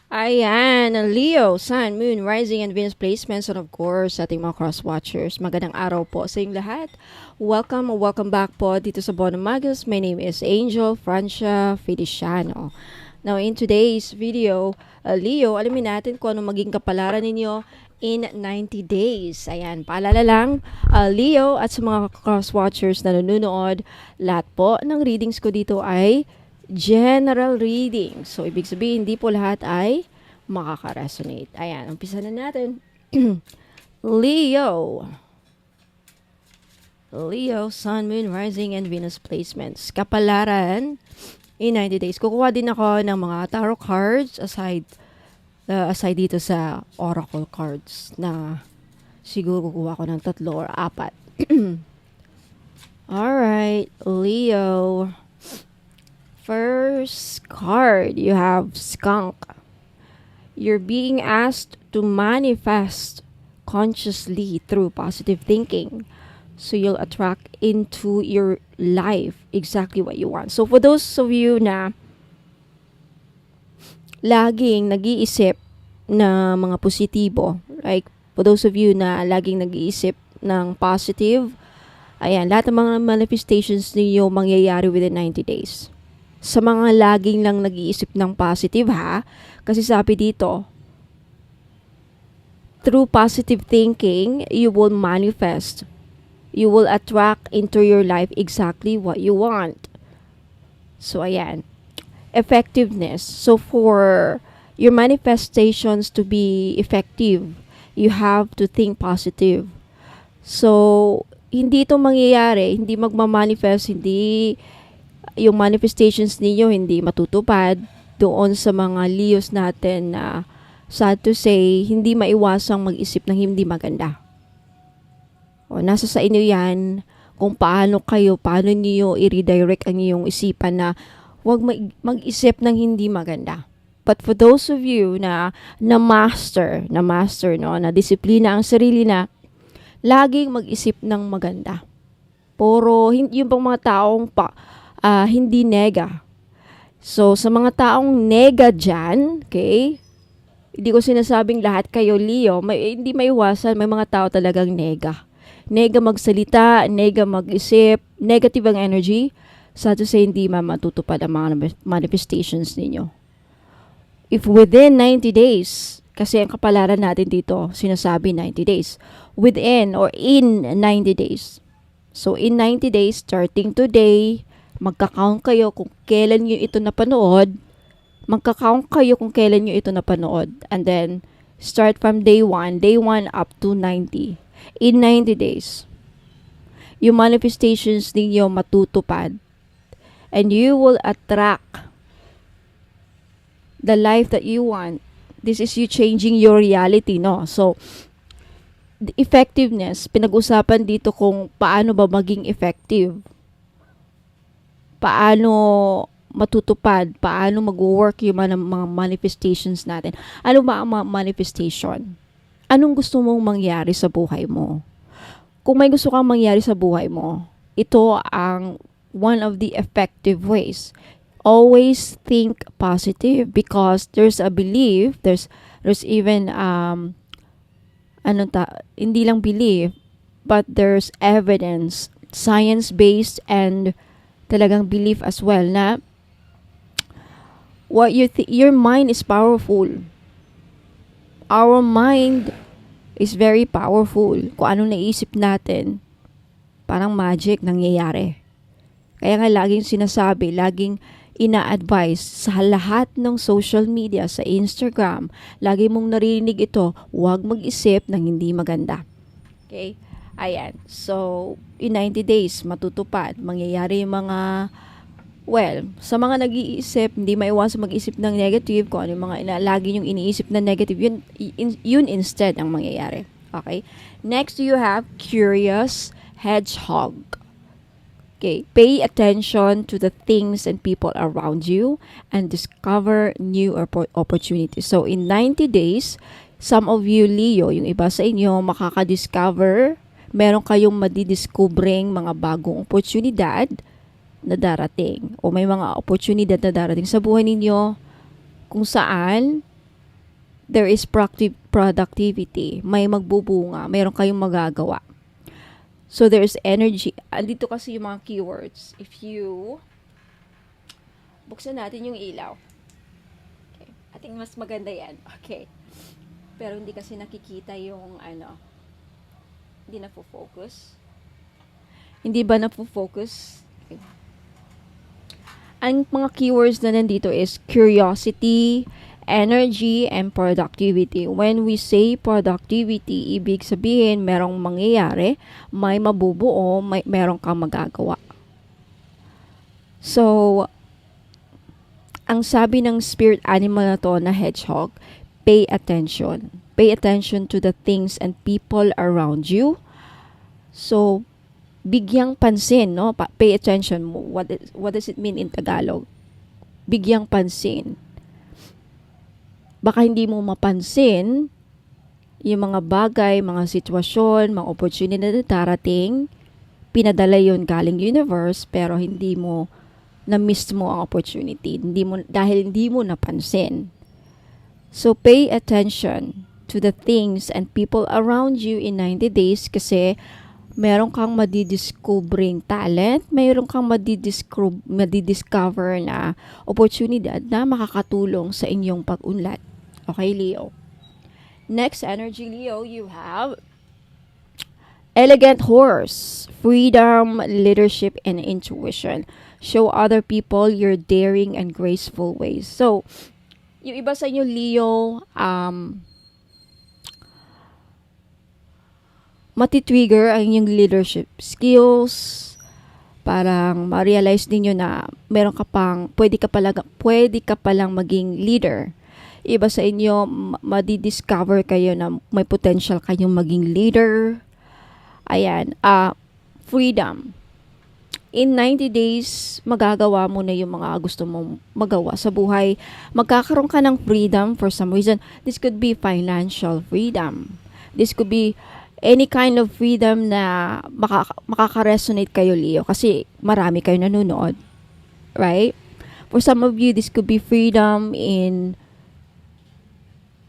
Ayan, Leo, Sun, Moon, Rising, and Venus placements, and of course, sa ating mga cross-watchers. Magandang araw po sa inyong lahat. Welcome back po dito sa Bono Magus. My name is Angel Francia Feliciano. Now, in today's video, Leo, alamin natin kung ano maging kapalaran ninyo in 90 days. Ayan, paalala lang, Leo at sa mga cross-watchers na nanonood, lahat po ng readings ko dito ay general reading. So, ibig sabihin, hindi po lahat ay makaka-resonate. Ayan, umpisa na natin. Leo. Leo, Sun, Moon, Rising, and Venus placements. Kapalaran in 90 days. Kukuha din ako ng mga tarot cards aside dito sa oracle cards na siguro kukuha ko ng 3 or 4. Alright, Leo. First card, you have Skunk. You're being asked to manifest consciously through positive thinking. So you'll attract into your life exactly what you want. So for those of you na laging nag-iisip na mga positibo, like for those of you na laging nag-iisip ng positive, ayan, lahat ng mga manifestations niyo mangyayari within 90 days. Sa mga laging lang nag-iisip ng positive ha, kasi sabi dito, through positive thinking, you will manifest. You will attract into your life exactly what you want. So ayan, effectiveness. So for your manifestations to be effective, you have to think positive. So, hindi ito mangyayari, hindi magmamanifest, hindi yung manifestations niyo hindi matutupad doon sa mga Leos natin na sad to say, hindi maiwasang mag-isip ng hindi maganda. O, nasa sa inyo yan kung paano niyo i-redirect ang iyong isipan na huwag mag-isip ng hindi maganda. But for those of you na master, no, na disiplina ang sarili na laging mag-isip ng maganda. Yung pang mga taong hindi nega. So, sa mga taong nega dyan, okay, hindi ko sinasabing lahat kayo, Leo, hindi maiwasan, may mga tao talagang nega. Nega magsalita, nega mag-isip, negative ang energy, sa to say, hindi matutupad ang mga manifestations ninyo. If within 90 days, kasi ang kapalaran natin dito, sinasabi 90 days, within or in 90 days. So, in 90 days, starting today, magka-count kayo kung kailan nyo ito napanood. And then, start from day 1 up to 90. In 90 days, yung manifestations ninyo matutupad. And you will attract the life that you want. This is you changing your reality, no? So, the effectiveness, pinag-usapan dito kung paano ba maging effective. Paano matutupad, paano mag-work yung mga manifestations natin. Ano ba ang manifestation? Anong gusto mong mangyari sa buhay mo? Kung may gusto kang mangyari sa buhay mo, ito ang one of the effective ways. Always think positive because there's a belief, there's even hindi lang belief, but there's evidence, science-based and talagang belief as well na what your mind is powerful. Our mind is very powerful. Kung anong naisip natin, parang magic nangyayari. Kaya nga laging sinasabi, laging ina-advise sa lahat ng social media, sa Instagram, lagi mong narinig ito, huwag mag-isip ng hindi maganda. Okay? Ayan. So, in 90 days, matutupad. Mangyayari yung mga, sa mga nag-iisip, hindi maiwasan mag-isip ng negative, kung ano yung mga lagi yung iniisip na negative, yun instead ang mangyayari. Okay? Next, you have Curious Hedgehog. Okay, pay attention to the things and people around you and discover new opportunities. So, in 90 days, some of you, Leo, yung iba sa inyo, makaka-discover, meron kayong madidiscovering mga bagong oportunidad na darating. O may mga oportunidad na darating sa buhay ninyo kung saan there is productivity. May magbubunga. Mayroon kayong magagawa. So, there's energy. Andito kasi yung mga keywords. If you... Buksan natin yung ilaw. Okay. I think mas maganda yan. Okay. Pero hindi kasi nakikita yung hindi na focus. Hindi ba na focus? Okay. Ang mga keywords na nandito is curiosity, energy, and productivity. When we say productivity, ibig sabihin merong mangyayari, may mabubuo, merong kang magagawa. So, ang sabi ng spirit animal na to na hedgehog, pay attention. Pay attention to the things and people around you. So, bigyang pansin, no? Pay attention. What does it mean in Tagalog? Bigyang pansin. Baka hindi mo mapansin yung mga bagay, mga sitwasyon, mga opportunity na darating, pinadala yun galing universe, pero hindi mo na-miss mo ang opportunity. Dahil hindi mo napansin. So, pay attention to the things and people around you in 90 days kasi meron kang madidiscovering talent, meron kang madidiscover na oportunidad na makakatulong sa inyong pag-unlad. Okay, Leo? Next energy, Leo, you have elegant horse, freedom, leadership, and intuition. Show other people your daring and graceful ways. So, yung iba sa inyo, Leo, matitrigger ang inyong leadership skills. Parang ma-realize ninyo na meron ka pang, pwede ka palang maging leader. Iba sa inyo, madidiscover kayo na may potential kayong maging leader. Ayan, freedom. In 90 days, magagawa mo na yung mga gusto mong magawa sa buhay. Magkakaroon ka ng freedom for some reason. This could be financial freedom. This could be any kind of freedom na makaka-resonate kayo, Leo. Kasi marami kayo nanonood. Right? For some of you, this could be freedom in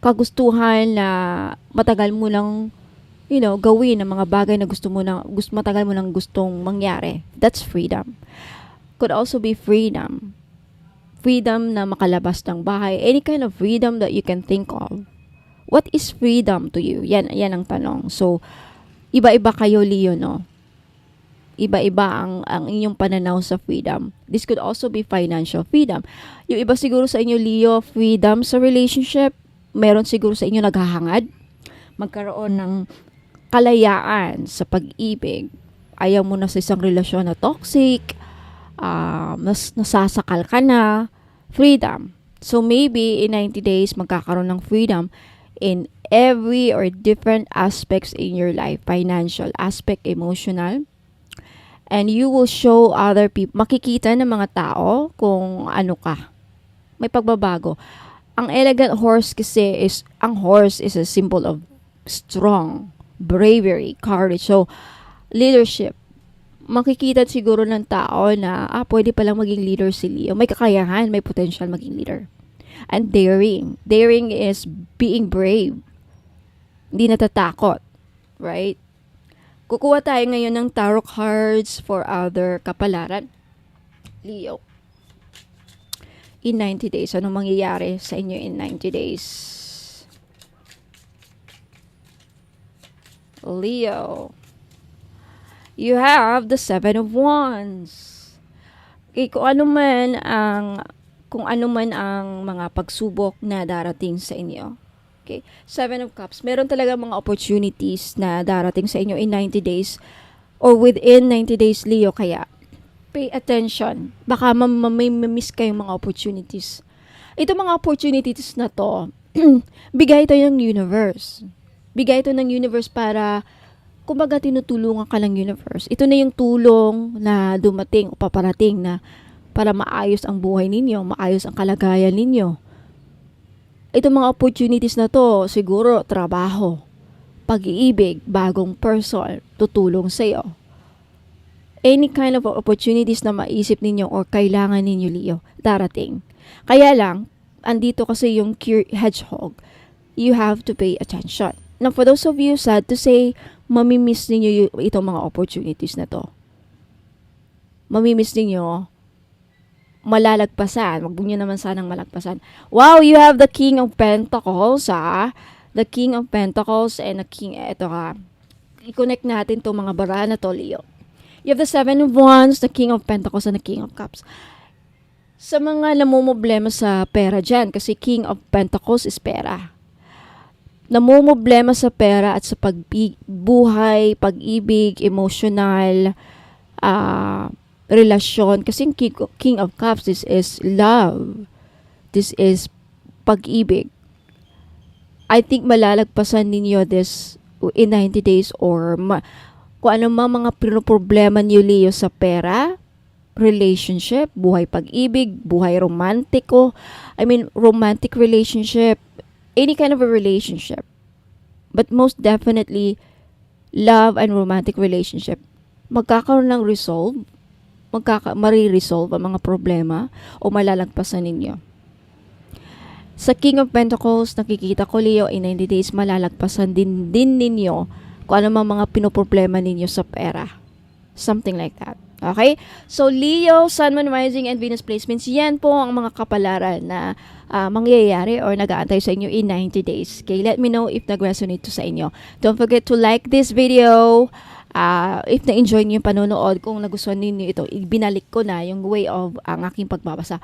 kagustuhan na matagal mo lang gawin ang mga bagay na matagal mo nang gustong mangyari. That's freedom. Could also be freedom. Freedom na makalabas ng bahay. Any kind of freedom that you can think of. What is freedom to you? Yan ang tanong. So, iba-iba kayo, Leo, no? Iba-iba ang inyong pananaw sa freedom. This could also be financial freedom. Yung iba siguro sa inyo, Leo, freedom sa relationship. Meron siguro sa inyo naghahangad. Magkaroon ng kalayaan sa pag-ibig. Ayaw mo na sa isang relasyon na toxic, nasasakal ka na, freedom. So maybe in 90 days, magkakaroon ng freedom in every or different aspects in your life. Financial aspect, emotional. And you will show other people, makikita ng mga tao kung ano ka. May pagbabago. Ang elegant horse kasi ang horse is a symbol of strong, bravery, courage. So, leadership. Makikita siguro ng tao na, pwede palang maging leader si Leo. May kakayahan, may potential maging leader. And daring. Daring is being brave. Hindi natatakot. Right? Kukuha tayo ngayon ng tarot cards for other kapalaran. Leo. In 90 days. Anong mangyayari sa inyo in 90 days? Leo. You have the 7 of Wands. Okay, kung ano man ang mga pagsubok na darating sa inyo. Okay, 7 of Cups. Meron talaga mga opportunities na darating sa inyo in 90 days or within 90 days, Leo. Kaya, pay attention. Baka may miss kayong mga opportunities. Ito mga opportunities na to, bigay ito ng universe. Bigay ito ng universe para, kumbaga tinutulungan ka ng universe. Ito na yung tulong na dumating o paparating na para maayos ang buhay ninyo, maayos ang kalagayan ninyo. Ito mga opportunities na to, siguro trabaho, pag-iibig, bagong person, tutulong sa iyo. Any kind of opportunities na maisip ninyo or kailangan ninyo, Leo, darating. Kaya lang, andito kasi yung hedgehog. you have to pay attention. Now, for those of you, sad to say, mamimiss ninyo itong mga opportunities na to. Mamimiss ninyo, malalagpasan. Wag nyo naman sanang malagpasan. Wow, you have the King of Pentacles, The King of Pentacles and the King, eto i-connect natin itong mga bara na to, Leo. You have the Seven of Wands, the King of Pentacles, and the King of Cups. Sa mga namumblema sa pera dyan, kasi King of Pentacles is pera. Namumblema sa pera at sa buhay, pag-ibig, emotional, relasyon. Kasi King of Cups, this is love. This is pag-ibig. I think malalagpasan ninyo this in 90 days or kung ano mga problema niyo, Leo, sa pera, relationship, buhay pag-ibig, buhay romantiko, romantic relationship, any kind of a relationship. But most definitely, love and romantic relationship, magkakaroon ng mariresolve ang mga problema o malalagpasan ninyo. Sa King of Pentacles, nakikita ko, Leo, in 90 days, malalagpasan din ninyo kung ano mga pinoproblema ninyo sa pera. Something like that. Okay? So, Leo, Sun, Moon, Rising, and Venus placements, yan po ang mga kapalaran na mangyayari or nag-aantay sa inyo in 90 days. Okay? Let me know if nag-resonate to sa inyo. Don't forget to like this video. If na-enjoy niyo yung panonood, kung nagustuhan ninyo ito, ibinalik ko na yung way of ang aking pagbabasa.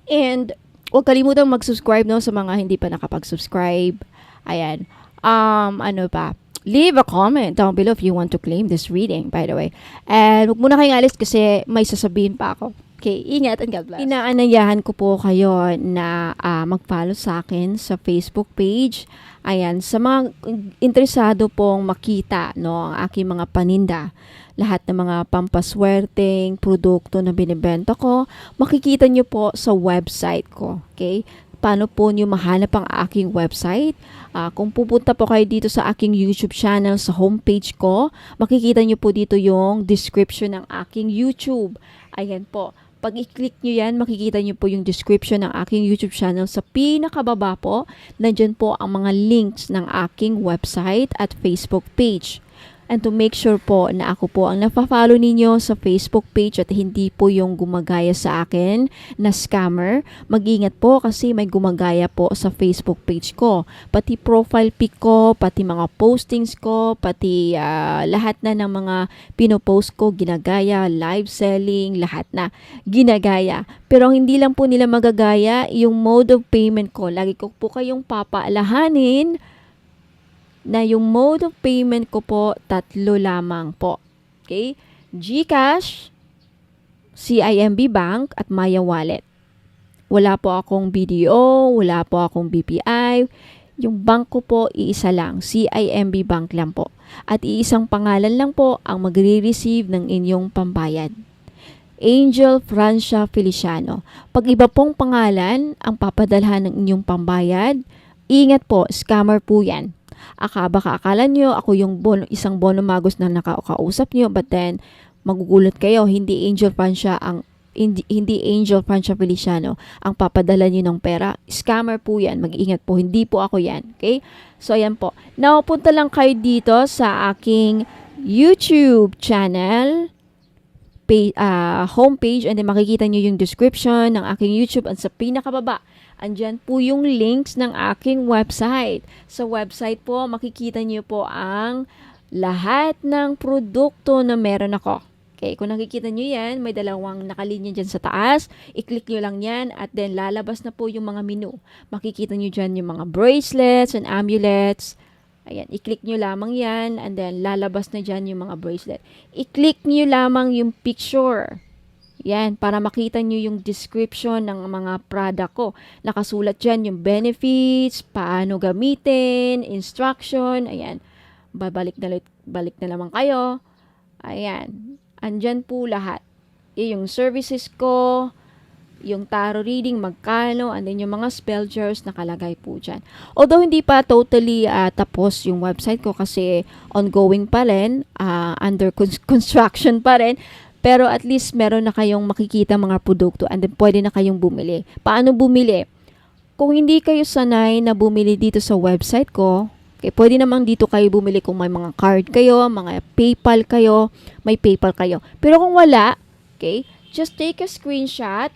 And, huwag kalimutang mag-subscribe sa mga hindi pa nakapag-subscribe. Ayan. Ano pa? Leave a comment down below if you want to claim this reading, by the way. And huwag muna kayong alis kasi may sasabihin pa ako. Okay, ingat and God bless. Inaanayahan ko po kayo na mag-follow sa akin sa Facebook page. Ayan, sa mga interesado pong makita ang aking mga paninda, lahat ng mga pampaswerteng produkto na binibenta ko, makikita nyo po sa website ko. Okay? Paano po nyo mahanap ang aking website? Kung pupunta po kayo dito sa aking YouTube channel, sa homepage ko, makikita nyo po dito yung description ng aking YouTube. Ayan po. Pag i-click nyo yan, makikita nyo po yung description ng aking YouTube channel. Sa pinakababa po, nandyan po ang mga links ng aking website at Facebook page. And to make sure po na ako po ang napafollow ninyo sa Facebook page at hindi po yung gumagaya sa akin na scammer, mag-ingat po kasi may gumagaya po sa Facebook page ko. Pati profile pic ko, pati mga postings ko, pati lahat na ng mga pinopost ko, ginagaya, live selling, lahat na ginagaya. Pero hindi lang po nila magagaya yung mode of payment ko. Lagi ko po kayong papaalahanin na yung mode of payment ko po, 3 lamang po. Okay? GCash, CIMB Bank, at Maya Wallet. Wala po akong BDO, wala po akong BPI. Yung bank ko po, iisa lang. CIMB Bank lang po. At iisang pangalan lang po ang magre-receive ng inyong pambayad. Angel Francia Feliciano. Pag iba pong pangalan ang papadalhan ng inyong pambayad, ingat po, scammer po yan. Baka akala nyo ako yung isang bono magos na nakakausap nyo, but then magugulat kayo, hindi Angel Francia Feliciano ang papadala nyo ng pera. Scammer po yan, mag-iingat po, hindi po ako yan. Okay? So ayan po. Now, punta lang kayo dito sa aking YouTube channel homepage, and then makikita nyo yung description ng aking YouTube, at sa pinakababa andyan po yung links ng aking website. Sa website po, makikita nyo po ang lahat ng produkto na meron ako. Okay, kung nakikita nyo yan, may dalawang nakalinya dyan sa taas. I-click nyo lang yan at then lalabas na po yung mga menu. Makikita nyo dyan yung mga bracelets and amulets. Ayan, i-click nyo lamang yan and then lalabas na dyan yung mga bracelet. I-click nyo lamang yung picture. Yan, para makita nyo yung description ng mga product ko. Nakasulat dyan yung benefits, paano gamitin, instruction, ayan. Balik na naman kayo. Ayan, andyan po lahat. Yung services ko, yung tarot reading, magkano, and then yung mga spell jars nakalagay po dyan. Although hindi pa totally tapos yung website ko kasi ongoing pa rin, under construction pa rin, pero at least meron na kayong makikita mga produkto and then pwede na kayong bumili. Paano bumili? Kung hindi kayo sanay na bumili dito sa website ko, okay, pwede namang dito kayo bumili kung may mga card kayo, mga PayPal kayo, may PayPal kayo. Pero kung wala, okay, just take a screenshot.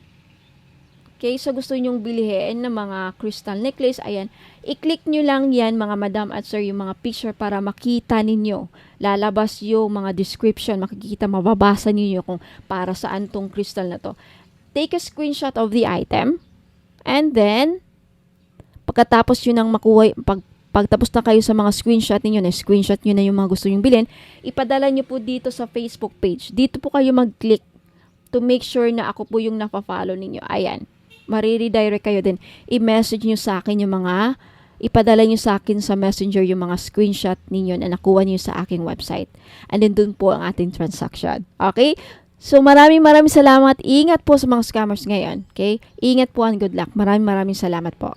Okay, so gusto nyong bilhin ng mga crystal necklace, ayan, i-click nyo lang yan mga madam at sir, yung mga picture para makita ninyo. Lalabas yung mga description, makikita, mababasa ninyo kung para saan tong crystal na to. Take a screenshot of the item, and then, pagkatapos yun ang makuha, pagtapos na kayo sa mga screenshot ninyo, na-screenshot nyo na yung mga gusto nyong bilhin, ipadala nyo po dito sa Facebook page. Dito po kayo mag-click to make sure na ako po yung nafa-follow ninyo. Ayan. Mariredirect kayo din. I-message nyo sa akin yung mga, ipadala nyo sa akin sa messenger yung mga screenshot ninyo na nakuha nyo sa aking website. And then dun po ang ating transaction. Okay? So maraming salamat. Ingat po sa mga scammers ngayon. Okay? Ingat po and good luck. Maraming salamat po.